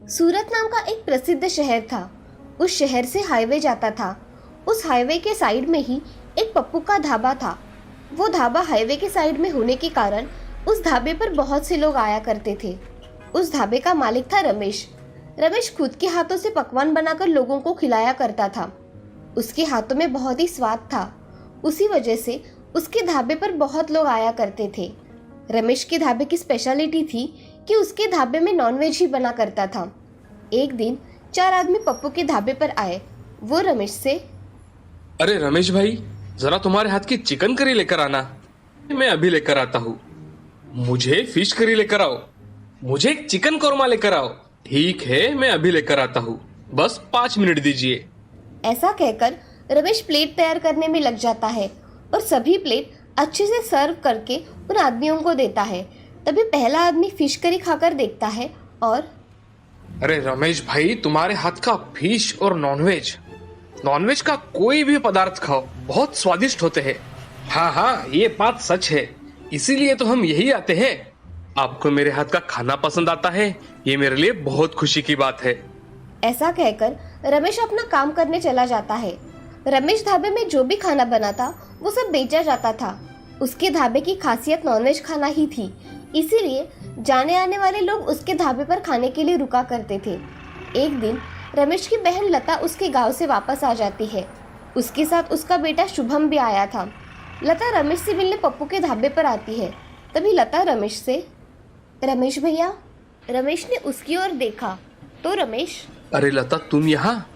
सूरत नाम का एक प्रसिद्ध शहर था। उस शहर से हाईवे जाता था। उस हाईवे के साइड में ही एक पप्पू का ढाबा था। वो ढाबा हाईवे के साइड में होने के कारण उस ढाबे पर बहुत से लोग आया करते थे। उस ढाबे का मालिक था रमेश। रमेश खुद के हाथों से पकवान बनाकर लोगों को खिलाया करता था। उसके हाथों में बहुत ही स्वाद था। उसी वजह से उसके ढाबे पर बहुत लोग आया करते थे। रमेश के ढाबे की स्पेशलिटी थी कि उसके ढाबे में नॉनवेज ही बना करता था। एक दिन 4 आदमी पप्पू के ढाबे पर आए। वो रमेश से, अरे रमेश भाई, जरा तुम्हारे हाथ की चिकन करी लेकर आना। मैं अभी लेकर आता हूँ। मुझे फिश करी लेकर आओ। मुझे एक चिकन कौरमा लेकर आओ। ठीक है, मैं अभी लेकर आता हूँ, बस 5 मिनट दीजिए। ऐसा कहकर रमेश प्लेट तैयार करने में लग जाता है और सभी प्लेट अच्छे से सर्व करके उन आदमियों को देता है। तभी पहला आदमी फिश करी खाकर देखता है और, अरे रमेश भाई, तुम्हारे हाथ का फिश और नॉनवेज नॉनवेज का कोई भी पदार्थ खाओ, बहुत स्वादिष्ट होते हैं। हाँ हाँ, ये बात सच है, इसीलिए तो हम यही आते हैं। आपको मेरे हाथ का खाना पसंद आता है, ये मेरे लिए बहुत खुशी की बात है। ऐसा कहकर रमेश अपना काम करने चला जाता है। रमेश ढाबे में जो भी खाना बनाता वो सब बेचा जाता था। उसके ढाबे की खासियत नॉनवेज खाना ही थी, इसीलिए जाने आने वाले लोग उसके ढाबे पर खाने के लिए रुका करते थे। एक दिन रमेश की बहन लता उसके गांव से वापस आ जाती है। उसके साथ उसका बेटा शुभम भी आया था। लता रमेश से मिलने पप्पू के ढाबे पर आती है। तभी लता रमेश से, रमेश भैया। रमेश ने उसकी ओर देखा तो रमेश, अरे लता, तुम यहाँ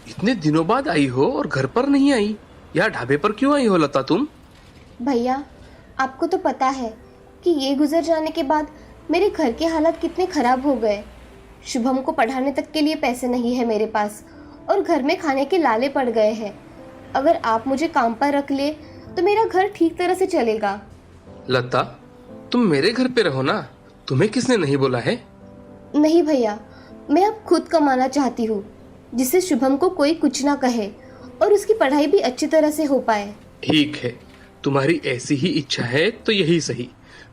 इतने दिनों बाद आई हो और घर पर नहीं आई। यहाँ ढाबे पर क्यों आई हो लता तुम? भैया, आपको तो पता है कि ये गुजर जाने के बाद मेरे घर के हालात कितने खराब हो गए। शुभम को पढ़ाने तक के लिए पैसे नहीं है मेरे पास और घर में खाने के लाले पड़ गए हैं। अगर आप मुझे काम पर रख ले तो मेरा घर ठीक तरह से चलेगा। लता, तुम मेरे घर पे रहो ना, तुम्हें किसने नहीं बोला है? नहीं भैया, मैं अब खुद कमाना चाहती हूँ, जिससे शुभम को कोई कुछ ना कहे और उसकी पढ़ाई भी अच्छी तरह से हो पाए। ठीक है, तुम्हारी ऐसी ही इच्छा है तो यही सही,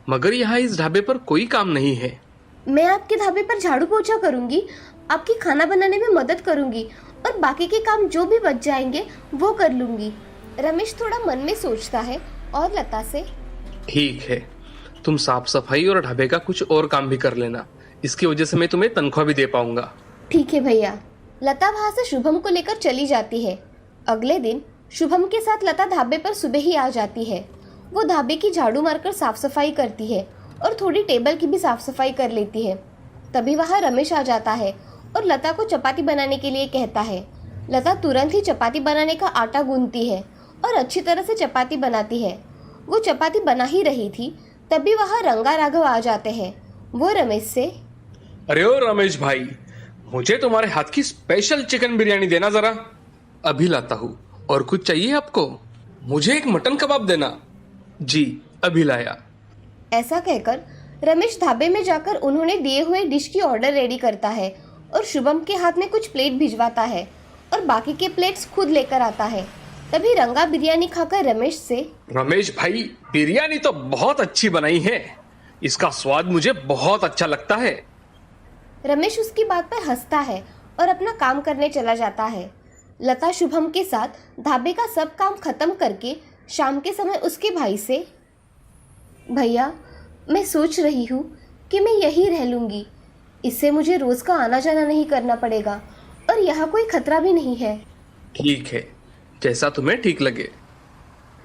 मगर यहाँ इस ढाबे पर कोई काम नहीं है। मैं आपके ढाबे पर झाड़ू पोछा करूंगी, आपकी खाना बनाने में मदद करूंगी और बाकी के काम जो भी बच जाएंगे वो कर लूंगी। रमेश थोड़ा मन में सोचता है और लता से, ठीक है, तुम साफ सफाई और ढाबे का कुछ और काम भी कर लेना, इसकी वजह से मैं तुम्हें तनख्वाह भी दे पाऊंगा। ठीक है भैया। लता वहां से शुभम को लेकर चली जाती है। अगले दिन शुभम के साथ लता ढाबे पर सुबह ही आ जाती है। वो ढाबे की झाड़ू मारकर साफ सफाई करती है और थोड़ी टेबल की भी साफ सफाई कर लेती है। तभी वहाँ रमेश आ जाता है और लता को चपाती बनाने के लिए कहता है। लता तुरंत ही चपाती बनाने का आटा गूंथती है और अच्छी तरह से चपाती बनाती है। वो चपाती बना ही रही थी, तभी वहाँ रंगा राघव आ जाते हैं। वो रमेश से, अरे ओ रमेश भाई, मुझे तुम्हारे हाथ की स्पेशल चिकन बिरयानी देना जरा। अभी लाता हूँ। और कुछ चाहिए आपको? मुझे एक मटन कबाब देना। जी, अभी लाया। ऐसा कहकर रमेश ढाबे में जाकर उन्होंने दिए हुए डिश की ऑर्डर रेडी करता है और शुभम के हाथ में कुछ प्लेट भिजवाता है और बाकी के प्लेट्स खुद लेकर आता है। तभी रंगा बिरयानी खाकर रमेश से, रमेश भाई, बिरयानी तो बहुत अच्छी बनाई है, इसका स्वाद मुझे बहुत अच्छा लगता है। रमेश उसकी बात पर हंसता है और अपना काम करने चला जाता है। लता शुभम के साथ ढाबे का सब काम खत्म करके शाम के समय उसके भाई से, भैया, मैं सोच रही हूँ कि मैं यहीं रह लूँगी। इससे मुझे रोज़ का आना जाना नहीं करना पड़ेगा और यहाँ कोई खतरा भी नहीं है। ठीक है, जैसा तुम्हें ठीक लगे।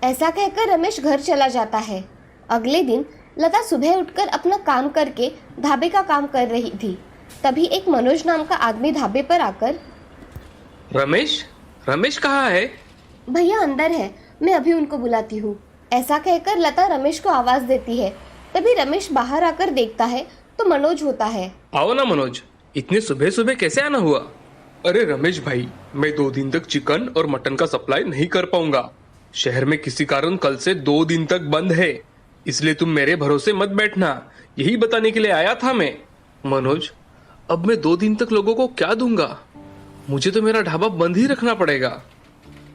ऐसा कहकर रमेश घर चला जाता है। अगले दिन लता सुबह उठकर अपना काम करके ढाबे का काम कर रही थी। तभी एक मनोज नाम का आदमी ढाबे पर आकर, रमेश, रमेश कहाँ है? भैया अंदर है, मैं अभी उनको बुलाती हूँ। ऐसा कहकर लता रमेश को आवाज देती है। तभी रमेश बाहर आकर देखता है तो मनोज होता है। आओ ना मनोज, इतने सुबह सुबह कैसे आना हुआ? अरे रमेश भाई, मैं 2 दिन तक चिकन और मटन का सप्लाई नहीं कर पाऊंगा। शहर में किसी कारण कल से 2 दिन तक बंद है, इसलिए तुम मेरे भरोसे मत बैठना, यही बताने के लिए आया था मैं। मनोज, अब मैं 2 दिन तक लोगों को क्या दूंगा? मुझे तो मेरा ढाबा बंद ही रखना पड़ेगा।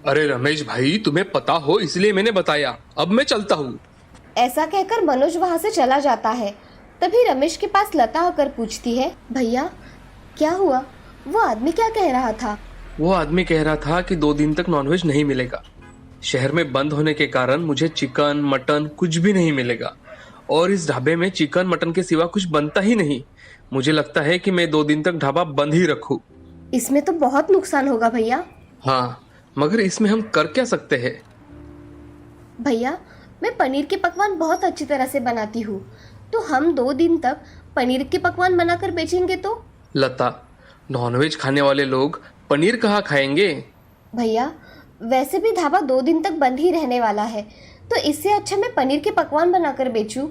अरे रमेश भाई, तुम्हें पता हो इसलिए मैंने बताया, अब मैं चलता हूँ। ऐसा कहकर मनोज वहां से चला जाता है। तभी रमेश के पास लता आकर पूछती है, भैया क्या हुआ? वो आदमी क्या कह रहा था? वो आदमी कह रहा था कि 2 दिन तक नॉनवेज नहीं मिलेगा। शहर में बंद होने के कारण मुझे चिकन मटन कुछ भी नहीं मिलेगा, और इस ढाबे में चिकन मटन के सिवा कुछ बनता ही नहीं। मुझे लगता है कि मैं 2 दिन तक ढाबा बंद ही रखूं। इसमें तो बहुत नुकसान होगा भैया। हाँ, मगर इसमें हम कर क्या सकते हैं? भैया, मैं पनीर के पकवान बहुत अच्छी तरह से बनाती हूँ, तो हम 2 दिन तक पनीर के पकवान बनाकर बेचेंगे तो? लता, नॉनवेज खाने वाले लोग पनीर कहाँ खाएंगे? भैया, वैसे भी ढाबा 2 दिन तक बंद ही रहने वाला है, तो इससे अच्छा मैं पनीर के पकवान बनाकर बेचूं।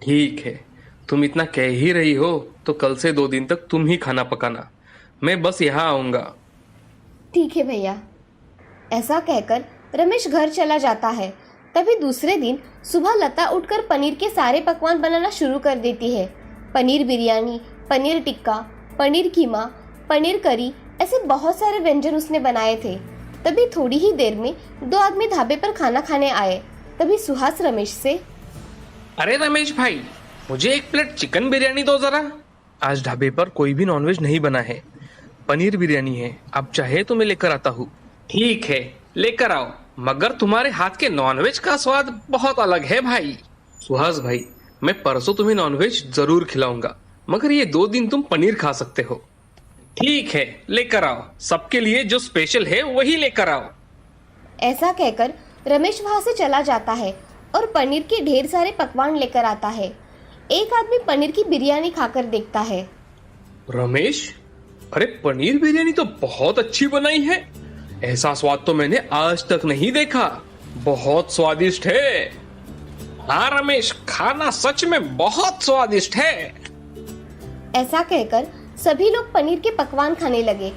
ठीक है, तुम इतना कह ही रही हो तो कल से 2 दिन तक तुम ही खाना पकाना। मैं बस यहाँ आऊँगा। ठीक है भैया। ऐसा कहकर रमेश घर चला जाता है। तभी दूसरे दिन सुबह लता उठकर पनीर के सारे पकवान बनाना शुरू कर देती है। पनीर बिरयानी, पनीर टिक्का, पनीर कीमा, पनीर करी, ऐसे बहुत सारे व्यंजन उसने बनाए थे। तभी थोड़ी ही देर में 2 आदमी ढाबे पर खाना खाने आए। तभी सुहास रमेश से, अरे रमेश भाई, मुझे 1 प्लेट चिकन बिरयानी दो जरा। आज ढाबे पर कोई भी नॉनवेज नहीं बना है, पनीर बिरयानी है। आप चाहे तो मैं लेकर आता हूँ। ठीक है, लेकर आओ, मगर तुम्हारे हाथ के नॉनवेज का स्वाद बहुत अलग है भाई। सुहास भाई, मैं परसों तुम्हें नॉनवेज जरूर खिलाऊंगा, मगर ये 2 दिन तुम पनीर खा सकते हो। ठीक है, लेकर आओ, सबके लिए जो स्पेशल है वही लेकर आओ। ऐसा कहकर रमेश वहां से चला जाता है और पनीर के ढेर सारे पकवान लेकर आता है। एक आदमी पनीर की बिरयानी खाकर देखता है। रमेश, अरे पनीर बिरयानी तो बहुत अच्छी बनाई है। ऐसा स्वाद तो मैंने आज तक नहीं देखा। बहुत स्वादिष्ट है। हाँ रमेश, खाना सच में बहुत स्वादिष्ट है। ऐसा कहकर सभी लोग पनीर के पकवान खाने लगे।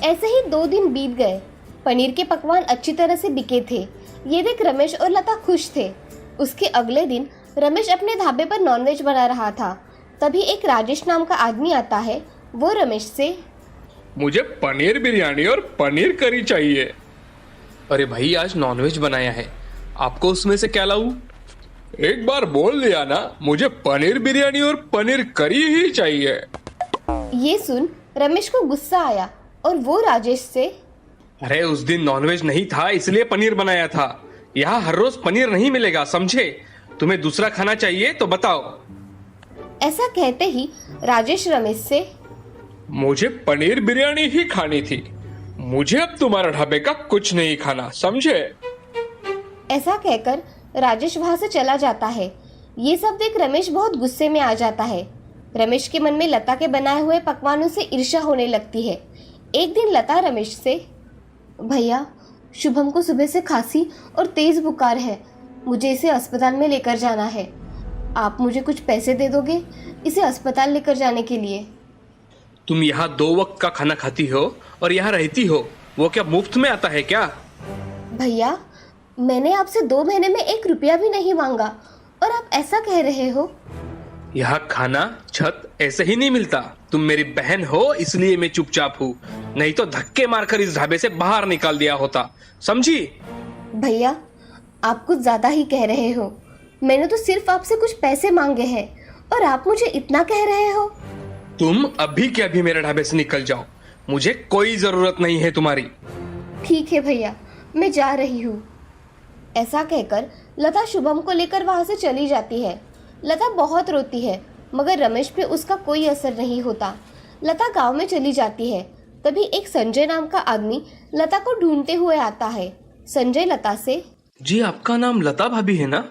ऐसे ही 2 दिन बीत गए। पनीर के पकवान अच्छी तरह से बिके थे। ये देख रमेश और लता खुश थे। उसके अगले दिन रमेश अपने ढाबे पर नॉनवेज बना रहा था। तभी एक राजेश नाम का आदमी आता है। वो रमेश से, मुझे पनीर बिरयानी और पनीर करी चाहिए। अरे भाई, आज नॉनवेज बनाया है, आपको उसमें से क्या लाऊं? एक बार बोल दिया ना, मुझे पनीर बिरयानी और पनीर करी ही चाहिए। ये सुन रमेश को गुस्सा आया और वो राजेश से, अरे उस दिन नॉनवेज नहीं था इसलिए पनीर बनाया था। यहाँ हर रोज पनीर नहीं मिलेगा, समझे? तुम्हें दूसरा खाना चाहिए तो बताओ। ऐसा कहते ही राजेश रमेश से, मुझे पनीर बिरयानी ही खानी थी। मुझे अब तुम्हारा ढाबे का कुछ नहीं खाना, समझे? ऐसा कहकर राजेश वहां से चला जाता है। ये सब देख रमेश बहुत गुस्से में आ जाता है। रमेश के मन में लता के बनाए हुए पकवानों से ईर्ष्या होने लगती है। एक दिन लता रमेश से, भैया, शुभम को सुबह से खांसी और तेज बुखार है। मुझे इसे अस्पताल में लेकर जाना है। आप मुझे कुछ पैसे दे दोगे इसे अस्पताल लेकर जाने के लिए? तुम यहाँ 2 वक्त का खाना खाती हो और यहाँ रहती हो, वो क्या मुफ्त में आता है क्या? भैया, मैंने आपसे 2 महीने में 1 रुपया भी नहीं मांगा और आप ऐसा कह रहे हो? यहाँ खाना छत ऐसे ही नहीं मिलता। तुम मेरी बहन हो इसलिए मैं चुपचाप हूँ, नहीं तो धक्के मारकर इस ढाबे से बाहर निकाल दिया होता, समझी? भैया, आप कुछ ज्यादा ही कह रहे हो। मैंने तो सिर्फ आपसे कुछ पैसे मांगे हैं और आप मुझे इतना कह रहे हो? तुम अभी के अभी मेरे ढाबे से निकल जाओ, मुझे कोई जरूरत नहीं है तुम्हारी। ठीक है भैया, मैं जा रही हूँ। ऐसा कहकर लता शुभम को लेकर वहां से चली जाती है। लता बहुत रोती है, मगर रमेश पे उसका कोई असर नहीं होता। लता गांव में चली जाती है। तभी एक संजय नाम का आदमी लता को ढूंढते हुए आता है। संजय लता से, जी, आपका नाम लता भाभी है ना?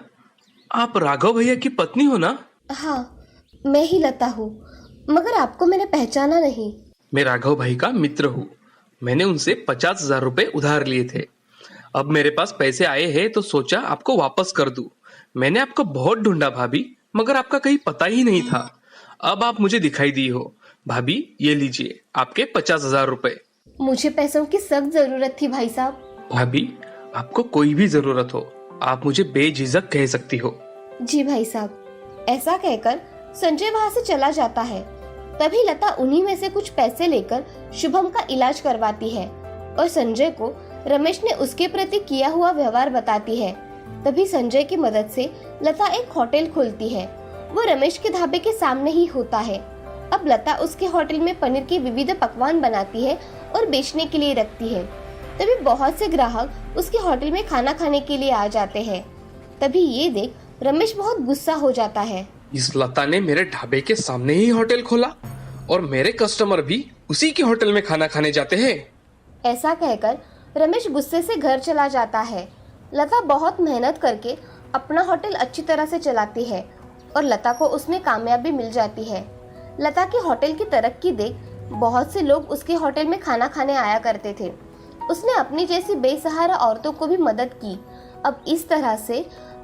आप राघव भैया की पत्नी हो ना? हाँ, मैं ही लता हूँ, मगर आपको मैंने पहचाना नहीं। मैं राघव भाई का मित्र हूँ। मैंने उनसे 50,000 रुपए उधार लिए थे। अब मेरे पास पैसे आए हैं तो सोचा आपको वापस कर दूं। मैंने आपको बहुत ढूंढा भाभी, मगर आपका कहीं पता ही नहीं था। अब आप मुझे दिखाई दी हो। भाभी, ये लीजिए आपके 50,000 रुपए। मुझे पैसों की सख्त जरूरत थी भाई साहब। भाभी, आपको कोई भी जरूरत हो आप मुझे बेझिझक कह सकती हो। जी भाई साहब। ऐसा कहकर संजय वहां से चला जाता है। तभी लता उन्हीं में से कुछ पैसे लेकर शुभम का इलाज करवाती है और संजय को रमेश ने उसके प्रति किया हुआ व्यवहार बताती है। तभी संजय की मदद से लता एक होटल खोलती है। वो रमेश के ढाबे के सामने ही होता है। अब लता उसके होटल में पनीर के विविध पकवान बनाती है और बेचने के लिए रखती है। तभी बहुत से ग्राहक उसके होटल में खाना खाने के लिए आ जाते हैं। तभी ये देख रमेश बहुत गुस्सा हो जाता है। इस लता ने मेरे ढाबे के सामने ही होटल खोला और मेरे कस्टमर भी उसी के होटल में खाना खाने जाते हैं। ऐसा कहकर रमेश गुस्से से घर चला जाता है। लता बहुत मेहनत करके अपना होटल अच्छी तरह से चलाती है और लता को उसमें कामयाबी मिल जाती है। लता के होटल की तरक्की देख बहुत से लोग उसके होटल में खाना खाने आया करते थे। उसने अपनी जैसी बेसहारा औरतों को भी मदद की। अब इस तरह से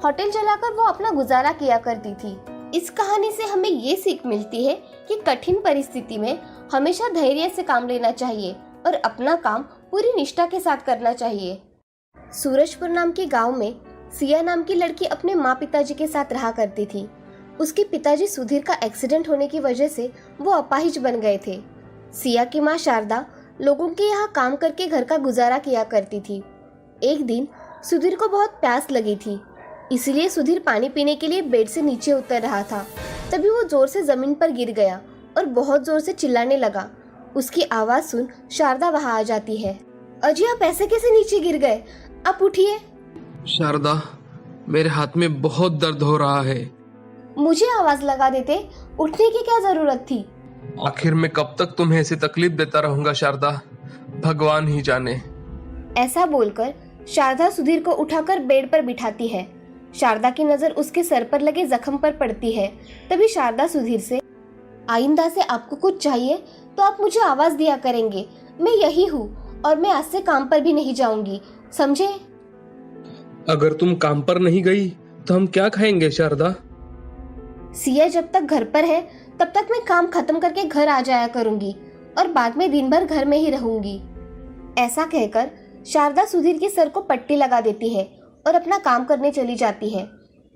होटल चलाकर वो अपना गुजारा किया करती थी। इस कहानी से हमें ये सीख मिलती है कि कठिन परिस्थिति में हमेशा धैर्य से काम लेना चाहिए और अपना काम पूरी निष्ठा के साथ करना चाहिए। सूरजपुर नाम के गांव में सिया नाम की लड़की अपने माँ पिताजी के साथ रहा करती थी। उसके पिताजी सुधीर का एक्सीडेंट होने की वजह से वो अपाहिज बन गए थे। सिया की माँ शारदा लोगों के यहाँ काम करके घर का गुजारा किया करती थी। एक दिन सुधीर को बहुत प्यास लगी थी, इसलिए सुधीर पानी पीने के लिए बेड से नीचे उतर रहा था। तभी वो जोर से जमीन पर गिर गया और बहुत जोर से चिल्लाने लगा। उसकी आवाज सुन शारदा वहां आ जाती है। अजी, आप ऐसे कैसे नीचे गिर गए? आप उठिए। शारदा, मेरे हाथ में बहुत दर्द हो रहा है। मुझे आवाज लगा देते, उठने की क्या जरूरत थी? आखिर मैं कब तक तुम्हें ऐसी तकलीफ देता रहूंगा शारदा, भगवान ही जाने। ऐसा बोलकर शारदा सुधीर को उठाकर बेड पर बिठाती है। शारदा की नजर उसके सर पर लगे जख्म पर पड़ती है। तभी शारदा सुधीर से, आइंदा से आपको कुछ चाहिए तो आप मुझे आवाज दिया करेंगे। मैं यही हूँ और मैं आज से काम पर भी नहीं जाऊंगी, समझे? अगर तुम काम पर नहीं गई तो हम क्या खाएंगे शारदा? सिया जब तक घर पर है तब तक मैं काम खत्म करके घर आ जाया करूंगी और बाद में दिन भर घर में ही रहूंगी। ऐसा कहकर शारदा सुधीर के सर को पट्टी लगा देती है और अपना काम करने चली जाती है।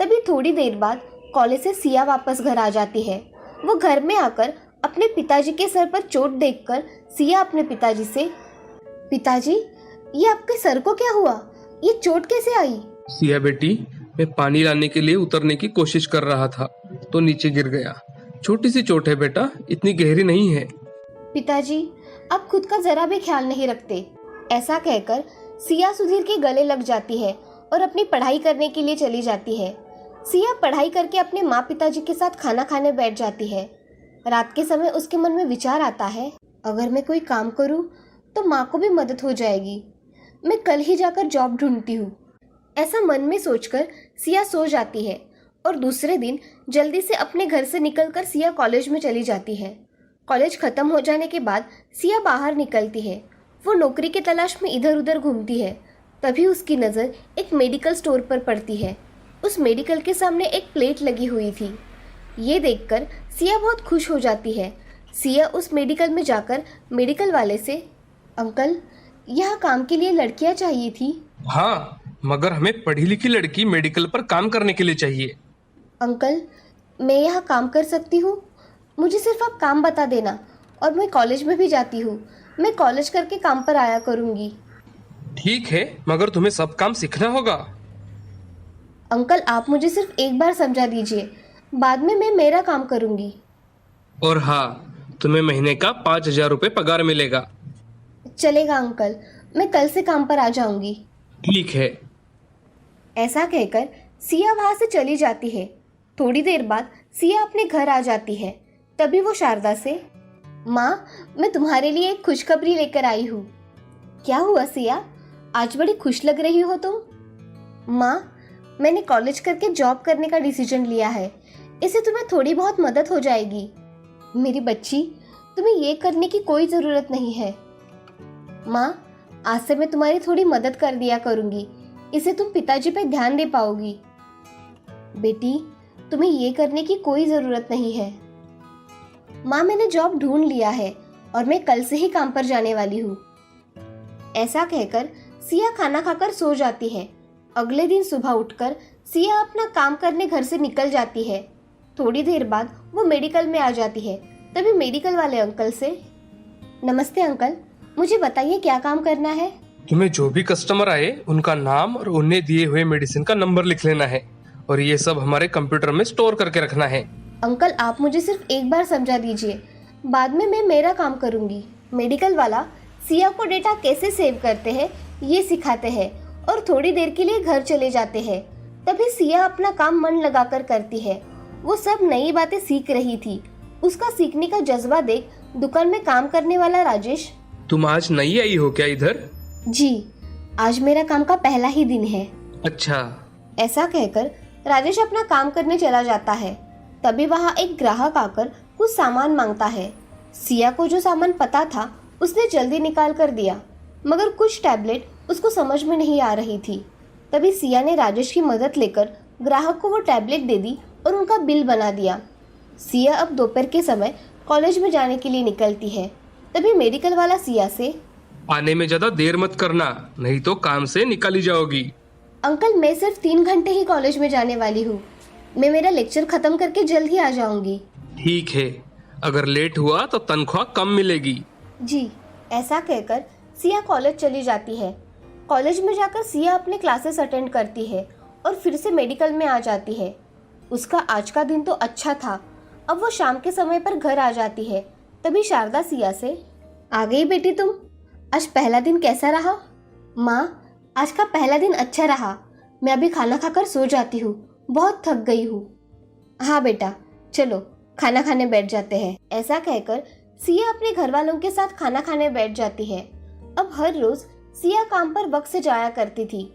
तभी थोड़ी देर बाद कॉलेज से सिया वापस घर आ जाती है। वो घर में आकर अपने पिताजी के सर पर चोट देखकर सिया अपने पिताजी से, पिताजी, ये आपके सर को क्या हुआ? ये चोट कैसे आई? सिया बेटी, मैं पानी लाने के लिए उतरने की कोशिश कर रहा था तो नीचे गिर गया। छोटी सी चोट है बेटा, इतनी गहरी नहीं है। पिताजी, आप खुद का जरा भी ख्याल नहीं रखते। ऐसा कहकर सिया सुधीर के गले लग जाती है और अपनी पढ़ाई करने के लिए चली जाती है। सिया पढ़ाई करके अपने माँ पिताजी के साथ खाना खाने बैठ जाती है। रात के समय उसके मन में विचार आता है, अगर मैं कोई काम करूँ तो माँ को भी मदद हो जाएगी। मैं कल ही जाकर जॉब ढूंढती हूँ। ऐसा मन में सोचकर सिया सो जाती है और दूसरे दिन जल्दी से अपने घर से निकलकर सिया कॉलेज में चली जाती है। कॉलेज खत्म हो जाने के बाद सिया बाहर निकलती है। वो नौकरी की तलाश में इधर उधर घूमती है। तभी उसकी नज़र एक मेडिकल स्टोर पर पड़ती है। उस मेडिकल के सामने एक प्लेट लगी हुई थी। ये देखकर सिया बहुत खुश हो जाती है। सिया उस मेडिकल में जाकर मेडिकल वाले से, अंकल, यहाँ काम के लिए लड़कियाँ चाहिए थी। हाँ, मगर हमें पढ़ी लिखी लड़की मेडिकल पर काम करने के लिए चाहिए। अंकल, मैं यहाँ काम कर सकती हूँ? मुझे सिर्फ आप काम बता देना और मैं कॉलेज में भी जाती हूँ। मैं कॉलेज करके काम पर आया करूँगी। ठीक है, मगर तुम्हें सब काम सीखना होगा। अंकल, आप मुझे सिर्फ एक बार समझा दीजिए, बाद में मैं मेरा काम करूँगी। और हाँ, तुम्हें महीने का 5,000 रुपये पगार मिलेगा। चलेगा अंकल, मैं कल से काम पर आ जाऊँगी। ठीक है। ऐसा कहकर सिया वहाँ से चली जाती है। थोड़ी देर बाद सिया अपने घर आ जाती है। तभी वो शारदा से, माँ, मैं तुम्हारे लिए एक खुशखबरी लेकर आई हूँ। क्या हुआ सिया? आज बड़ी खुश लग रही हो तुम। माँ, मैंने कॉलेज करके जॉब करने का डिसीजन लिया है। इससे तुम्हें थोड़ी बहुत मदद हो जाएगी। मेरी बच्ची, तुम्हें ये करने की कोई ज़रूरत नहीं है। माँ, आज से मैं तुम्हारी थोड़ी मदद कर दिया करूँगी। इससे तुम पिताजी पे ध्यान दे पाओगी। बेटी, तुम्हें ये करने की कोई ज़रूरत नहीं है। माँ, मैंने जॉब ढूंढ लिया है और मैं कल से ही काम पर जाने वाली हूँ। ऐसा कहकर सिया खाना खाकर सो जाती है। अगले दिन सुबह उठकर सिया अपना काम करने घर से निकल जाती है। थोड़ी देर बाद वो मेडिकल में आ जाती है। तभी मेडिकल वाले अंकल से, नमस्ते अंकल, मुझे बताइए क्या काम करना है? तुम्हें जो भी कस्टमर आए उनका नाम और उन्हें दिए हुए मेडिसिन का नंबर लिख लेना है और ये सब हमारे कंप्यूटर में स्टोर करके रखना है। अंकल, आप मुझे सिर्फ एक बार समझा दीजिए, बाद में मैं मेरा काम करूँगी। मेडिकल वाला सिया को डेटा कैसे सेव करते हैं ये सिखाते हैं और थोड़ी देर के लिए घर चले जाते हैं। तभी सिया अपना काम मन लगाकर करती है। वो सब नई बातें सीख रही थी। उसका सीखने का जज्बा देख दुकान में काम करने वाला राजेश, तुम आज नई आई हो क्या इधर? जी, आज मेरा काम का पहला ही दिन है। अच्छा। ऐसा कहकर राजेश अपना काम करने चला जाता है। तभी वहाँ एक ग्राहक आकर कुछ सामान मांगता है। सिया को जो सामान पता था उसने जल्दी निकाल कर दिया, मगर कुछ टैबलेट उसको समझ में नहीं आ रही थी। तभी सिया ने राजेश की मदद लेकर ग्राहक को वो टैबलेट दे दी और उनका बिल बना दिया। सिया अब दोपहर के समय कॉलेज में जाने के लिए निकलती है। तभी मेडिकल वाला सिया से, आने में ज्यादा देर मत करना, नहीं तो काम से निकाली जाओगी। अंकल मैं सिर्फ 3 घंटे ही कॉलेज में जाने वाली हूँ। मैं मेरा लेक्चर खत्म करके जल्द ही आ जाऊंगी। ठीक है, अगर लेट हुआ तो तनख्वाह कम मिलेगी। जी, ऐसा कहकर सिया कॉलेज चली जाती है। कॉलेज में जाकर सिया अपने क्लासेस अटेंड करती है और फिर से मेडिकल में आ जाती है। उसका आज का दिन तो अच्छा था। अब वो शाम के समय पर घर आ जाती है। तभी शारदा सिया से, आ गई बेटी तुम? आज पहला दिन कैसा रहा? माँ, आज का पहला दिन अच्छा रहा। मैं अभी खाना खाकर सो जाती हूँ, बहुत थक गई हूँ। हाँ बेटा, चलो खाना खाने बैठ जाते हैं। ऐसा कहकर सिया अपने घर वालों के साथ खाना खाने बैठ जाती है। अब हर रोज सिया काम पर वक्त से जाया करती थी।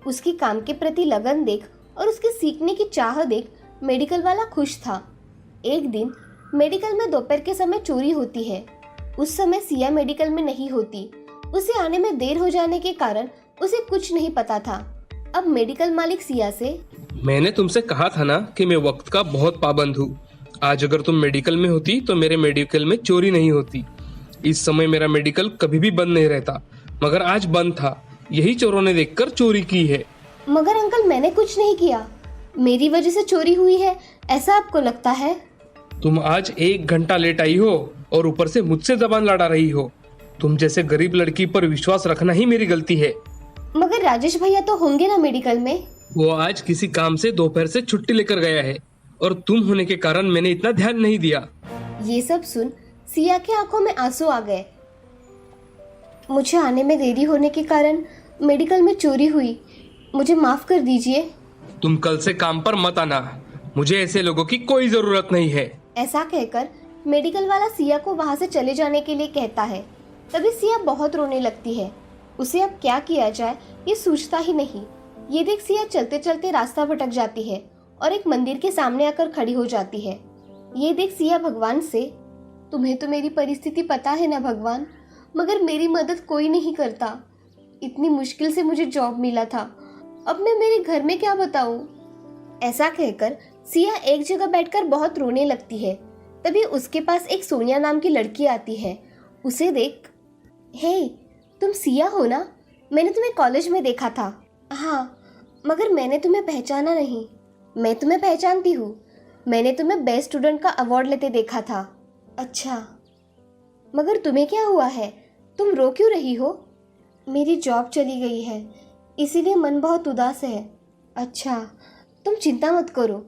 उसकी काम के प्रति लगन देख और उसके सीखने की चाह देख मेडिकल वाला खुश था। एक दिन मेडिकल में दोपहर के समय चोरी होती है। उस समय सिया मेडिकल में नहीं होती। उसे आने में देर हो जाने के कारण उसे कुछ नहीं पता था। अब मेडिकल मालिक सिया से, मैंने तुमसे कहा था ना कि मैं वक्त का बहुत पाबंद हूँ। आज अगर तुम मेडिकल में होती तो मेरे मेडिकल में चोरी नहीं होती। इस समय मेरा मेडिकल कभी भी बंद नहीं रहता, मगर आज बंद था। यही चोरों ने देखकर चोरी की है। मगर अंकल मैंने कुछ नहीं किया। मेरी वजह से चोरी हुई है, ऐसा आपको लगता है? तुम आज 1 घंटा लेट आई हो और ऊपर से मुझसे जबान लड़ा रही हो। तुम जैसे गरीब लड़की पर विश्वास रखना ही मेरी गलती है। मगर राजेश भैया तो होंगे ना मेडिकल में? वो आज किसी काम से दोपहर से छुट्टी लेकर गया है और तुम होने के कारण मैंने इतना ध्यान नहीं दिया। ये सब सुन सिया के आंखों में आंसू आ गए। मुझे आने में देरी होने के कारण मेडिकल में चोरी हुई, मुझे माफ कर दीजिए। तुम कल से काम पर मत आना, मुझे ऐसे लोगों की कोई जरूरत नहीं है। ऐसा कहकर मेडिकल वाला सिया को वहां से चले जाने के लिए कहता है। तभी सिया बहुत रोने लगती है। उसे अब क्या किया जाए ये सोचता ही नहीं। ये देख सिया चलते चलते रास्ता भटक जाती है और एक मंदिर के सामने आकर खड़ी हो जाती है। ये देख सिया भगवान से, तुम्हें तो मेरी परिस्थिति पता है ना भगवान, मगर मेरी मदद कोई नहीं करता। इतनी मुश्किल से मुझे जॉब मिला था, अब मैं मेरे घर में क्या बताऊं? ऐसा कहकर सिया एक जगह बैठकर बहुत रोने लगती है। तभी उसके पास एक सोनिया नाम की लड़की आती है। उसे देख, हे तुम सिया हो ना? मैंने तुम्हें कॉलेज में देखा था। हाँ, मगर मैंने तुम्हें पहचाना नहीं। मैं तुम्हें पहचानती हूँ, मैंने तुम्हें बेस्ट स्टूडेंट का अवार्ड लेते देखा था। अच्छा, मगर तुम्हें क्या हुआ है? तुम रो क्यों रही हो? मेरी जॉब चली गई है, इसीलिए मन बहुत उदास है। अच्छा, तुम चिंता मत करो,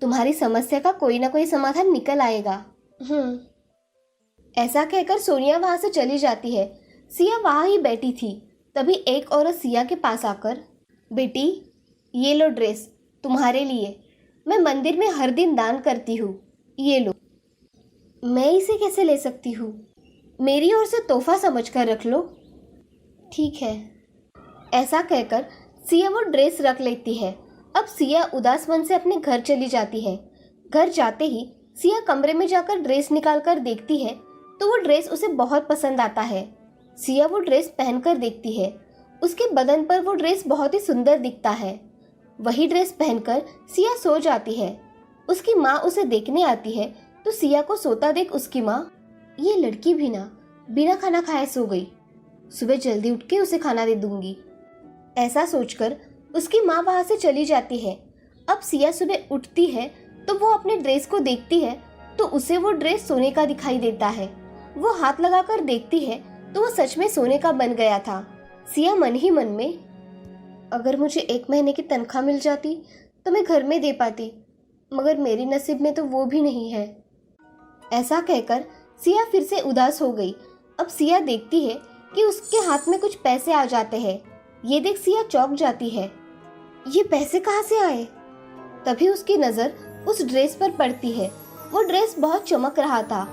तुम्हारी समस्या का कोई ना कोई समाधान निकल आएगा। ऐसा कहकर सोनिया वहां से चली जाती है। सिया वहां ही बैठी थी। तभी एक औरत सिया के पास आकर, बेटी ये लो ड्रेस तुम्हारे लिए, मैं मंदिर में हर दिन दान करती हूँ, ये लो। मैं इसे कैसे ले सकती हूँ? मेरी ओर से तोहफा समझकर रख लो। ठीक है। ऐसा कहकर सिया वो ड्रेस रख लेती है। अब सिया उदास मन से अपने घर चली जाती है। घर जाते ही सिया कमरे में जाकर ड्रेस निकाल कर देखती है तो वो ड्रेस उसे बहुत पसंद आता है। सिया वो ड्रेस पहनकर देखती है। उसके बदन पर वो ड्रेस बहुत ही सुंदर दिखता है। वही ड्रेस पहनकर सिया सो जाती है। उसकी माँ उसे देखने आती है तो सिया को सोता देख उसकी माँ, ये लड़की भी ना बिना खाना खाए सो गई, सुबह जल्दी उठ के उसे खाना दे दूंगी। ऐसा सोचकर उसकी माँ वहां से चली जाती है। अब सिया सुबह उठती है तो वो अपने ड्रेस को देखती है तो उसे वो ड्रेस सोने का दिखाई देता है। वो हाथ लगाकर देखती है तो वो सच में सोने का बन गया था। सिया मन ही मन में, अगर मुझे 1 महीने की तनख्वाह मिल जाती तो मैं घर में दे पाती, मगर मेरी नसीब में तो वो भी नहीं है। ऐसा कहकर सिया फिर से उदास हो गई। अब सिया देखती है कि उसके हाथ में कुछ पैसे आ जाते हैं। ये देख सिया चौंक जाती है। ये पैसे कहाँ से आए? तभी उसकी नजर उस ड्रेस पर पड़ती है। वो ड्रेस बहुत चमक रहा था।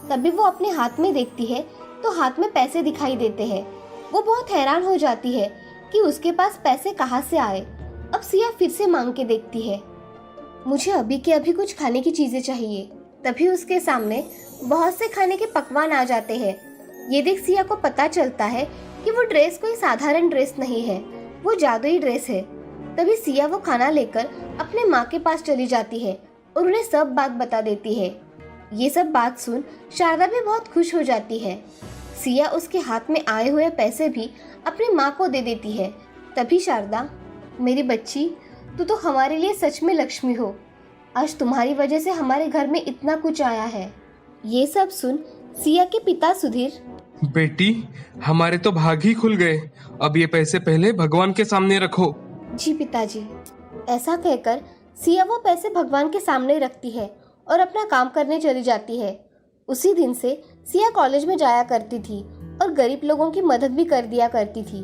तभी वो अपने हाथ में देखती है तो हाथ में पैसे दिखाई देते हैं। वो बहुत हैरान हो जाती है कि उसके पास पैसे कहाँ से आए। अब सिया फिर से मांग के देखती है, मुझे अभी के अभी कुछ खाने की चीजें चाहिए। तभी उसके सामने बहुत से खाने के पकवान आ जाते हैं। ये देख सिया को पता चलता है कि वो ड्रेस कोई साधारण ड्रेस नहीं है, वो जादुई ड्रेस है। तभी सिया वो खाना लेकर अपने माँ के पास चली जाती है और उन्हें सब बात बता देती है। ये सब बात सुन शारदा भी बहुत खुश हो जाती है। सिया उसके हाथ में आए हुए पैसे भी अपनी माँ को दे देती है। तभी शारदा, मेरी बच्ची, तू तो हमारे लिए सच में लक्ष्मी हो। आज तुम्हारी वजह से हमारे घर में इतना कुछ आया है। ये सब सुन सिया के पिता सुधीर, बेटी, हमारे तो भाग ही खुल गए। अब ये पैसे पहले भगवान के सामने रखो। जी पिताजी। ऐसा कहकर सिया वो पैसे भगवान के सामने रखती है और अपना काम करने चली जाती है। उसी दिन से सिया कॉलेज में जाया करती थी और गरीब लोगों की मदद भी कर दिया करती थी।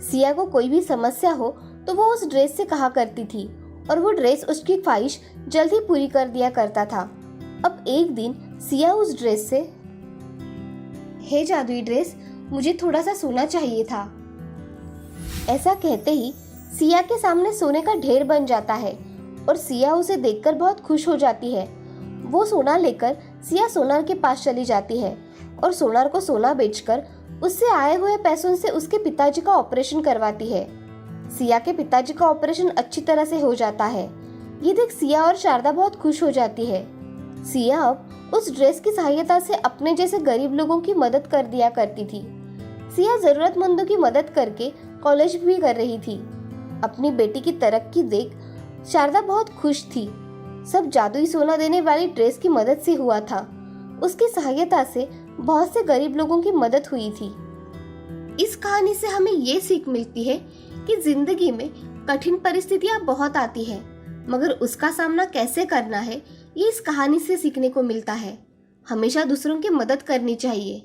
सिया को कोई भी समस्या हो तो वो उस ड्रेस से कहा करती थी और वो ड्रेस उसकी ख्वाहिश जल्द ही पूरी कर दिया करता था। अब एक दिन सिया उस ड्रेस से, हे जादुई ड्रेस, मुझे थोड़ा सा सोना चाहिए था। ऐसा कहते ही सिया के सामने सोने का ढेर बन जाता है और सिया उसे देखकर बहुत खुश हो जाती है। वो सोना लेकर सिया सोनार के पास चली जाती है और सोनार को सोना बेचकर उससे आए हुए पैसों से उसके पिताजी का ऑपरेशन करवाती है। सिया के पिताजी का ऑपरेशन अच्छी तरह से हो जाता है। ये देख सिया और शारदा बहुत खुश हो जाती है। सिया अब उस ड्रेस की सहायता से अपने जैसे गरीब लोगों की मदद कर दिया करती थी। सिया जरूरतमंदों की मदद करके कॉलेज भी कर रही थी। अपनी बेटी की तरक्की देख शारदा बहुत खुश थी। सब जादुई सोना देने वाली ड्रेस की मदद से हुआ था। उसकी सहायता से बहुत से गरीब लोगों की मदद हुई थी। इस कहानी से हमें ये सीख मिलती है कि जिंदगी में कठिन परिस्थितियां बहुत आती हैं, मगर उसका सामना कैसे करना है ये इस कहानी से सीखने को मिलता है। हमेशा दूसरों की मदद करनी चाहिए।